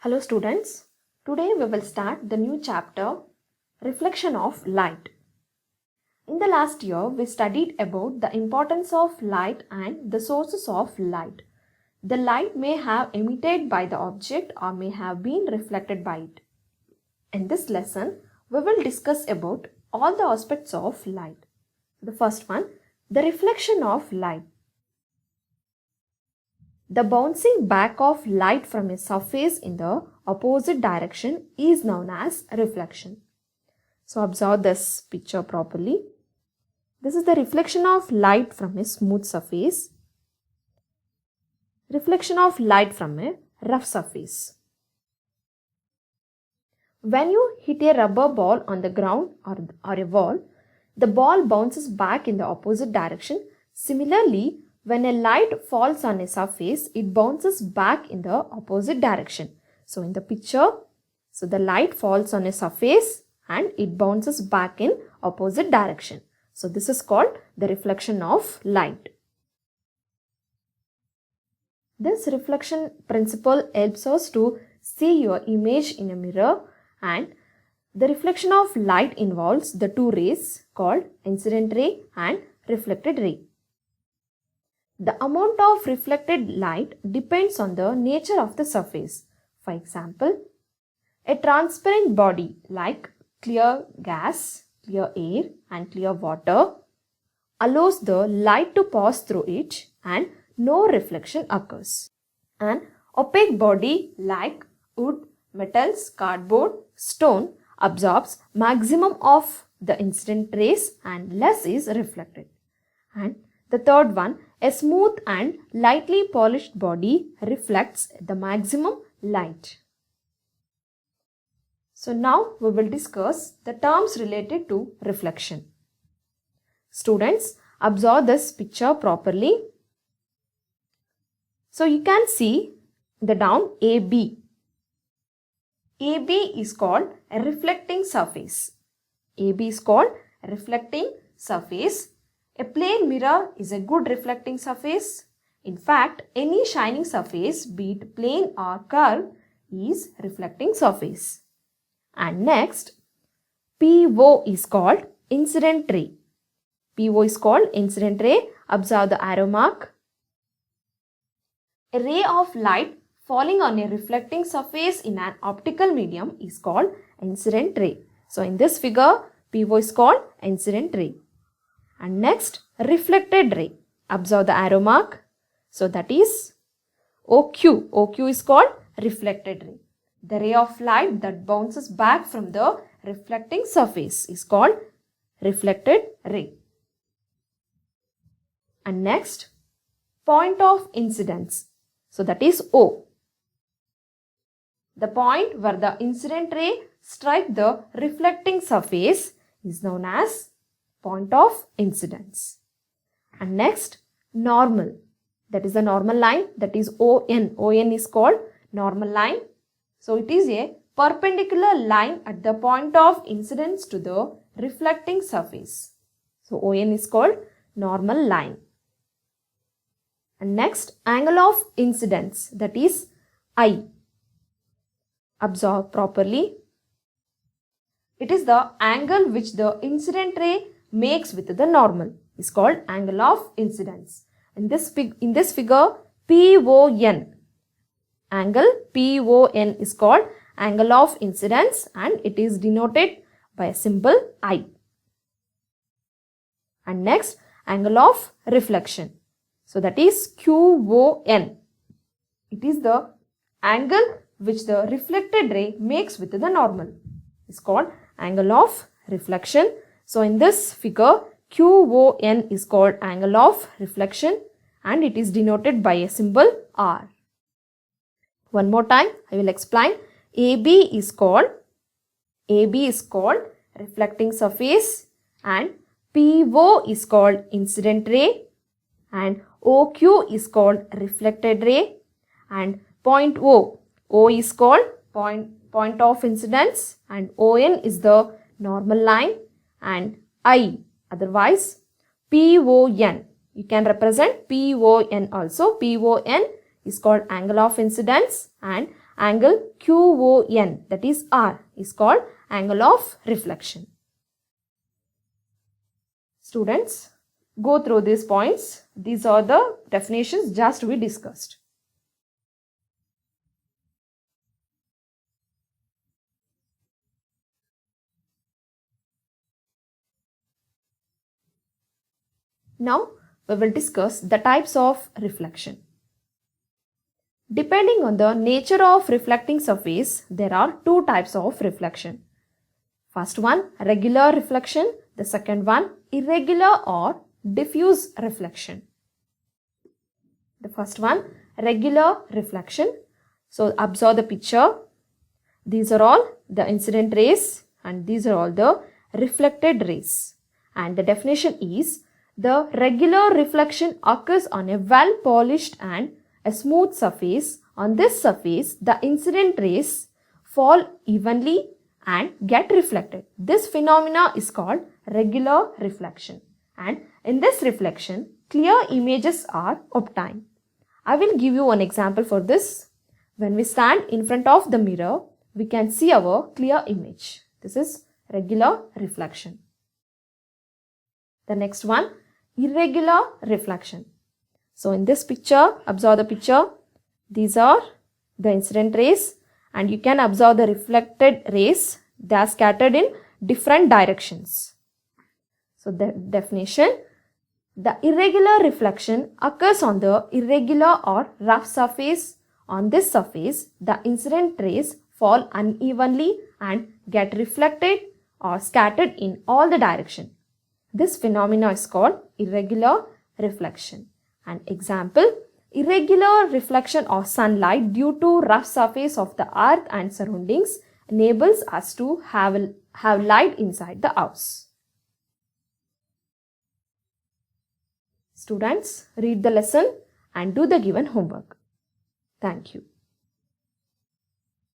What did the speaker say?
Hello students, today we will start the new chapter, Reflection of Light. In the last year, we studied about the importance of light and the sources of light. The light may have emitted by the object or may have been reflected by it. In this lesson, we will discuss about all the aspects of light. The first one, the reflection of light. The bouncing back of light from a surface in the opposite direction is known as reflection. So observe this picture properly. This is the reflection of light from a smooth surface. Reflection of light from a rough surface. When you hit a rubber ball on the ground or a wall, the ball bounces back in the opposite direction. Similarly, when a light falls on a surface, it bounces back in the opposite direction. So in the picture, the light falls on a surface and it bounces back in opposite direction. So this is called the reflection of light. This reflection principle helps us to see your image in a mirror, and the reflection of light involves the two rays called incident ray and reflected ray. The amount of reflected light depends on the nature of the surface. For example, a transparent body like clear gas, clear air and clear water allows the light to pass through it and no reflection occurs. An opaque body like wood, metals, cardboard, stone absorbs maximum of the incident rays and less is reflected. And the third one, a smooth and lightly polished body reflects the maximum light. So now we will discuss the terms related to reflection. Students, observe this picture properly. So you can see the down AB. AB is called a reflecting surface. AB is called a reflecting surface. A plane mirror is a good reflecting surface. In fact, any shining surface, be it plane or curved, is reflecting surface. And next, PO is called incident ray. PO is called incident ray. Observe the arrow mark. A ray of light falling on a reflecting surface in an optical medium is called incident ray. So in this figure, PO is called incident ray. And next, reflected ray. Observe the arrow mark. So that is OQ. OQ is called reflected ray. The ray of light that bounces back from the reflecting surface is called reflected ray. And next, point of incidence. So that is O. The point where the incident ray strikes the reflecting surface is known as point of incidence. And next, normal. That is the normal line, that is ON. ON is called normal line. So it is a perpendicular line at the point of incidence to the reflecting surface. So ON is called normal line. And next, angle of incidence, that is I. Observe properly. It is the angle which the incident ray makes with the normal is called angle of incidence. In this figure, PON. Angle PON is called angle of incidence and it is denoted by a symbol I. And next, angle of reflection. So that is QON. It is the angle which the reflected ray makes with the normal. It's called angle of reflection. So in this figure, QON is called angle of reflection and it is denoted by a symbol R. One more time, I will explain. AB is called reflecting surface and PO is called incident ray and OQ is called reflected ray and point O is called point of incidence and ON is the normal line and I, otherwise PON. You can represent PON also. PON is called angle of incidence and angle QON, that is R, is called angle of reflection. Students, go through these points. These are the definitions just we discussed. Now, we will discuss the types of reflection. Depending on the nature of reflecting surface, there are two types of reflection. First one, regular reflection. The second one, irregular or diffuse reflection. The first one, regular reflection. So, observe the picture. These are all the incident rays and these are all the reflected rays. And the definition is, the regular reflection occurs on a well polished and a smooth surface. On this surface, the incident rays fall evenly and get reflected. This phenomena is called regular reflection. And in this reflection, clear images are obtained. I will give you one example for this. When we stand in front of the mirror, we can see our clear image. This is regular reflection. The next one, irregular reflection. So in this picture, observe the picture. These are the incident rays and you can observe the reflected rays. They are scattered in different directions. So the definition, the irregular reflection occurs on the irregular or rough surface. On this surface, the incident rays fall unevenly and get reflected or scattered in all the directions. This phenomena is called irregular reflection. An example, irregular reflection of sunlight due to rough surface of the earth and surroundings enables us to have light inside the house. Students, read the lesson and do the given homework. Thank you.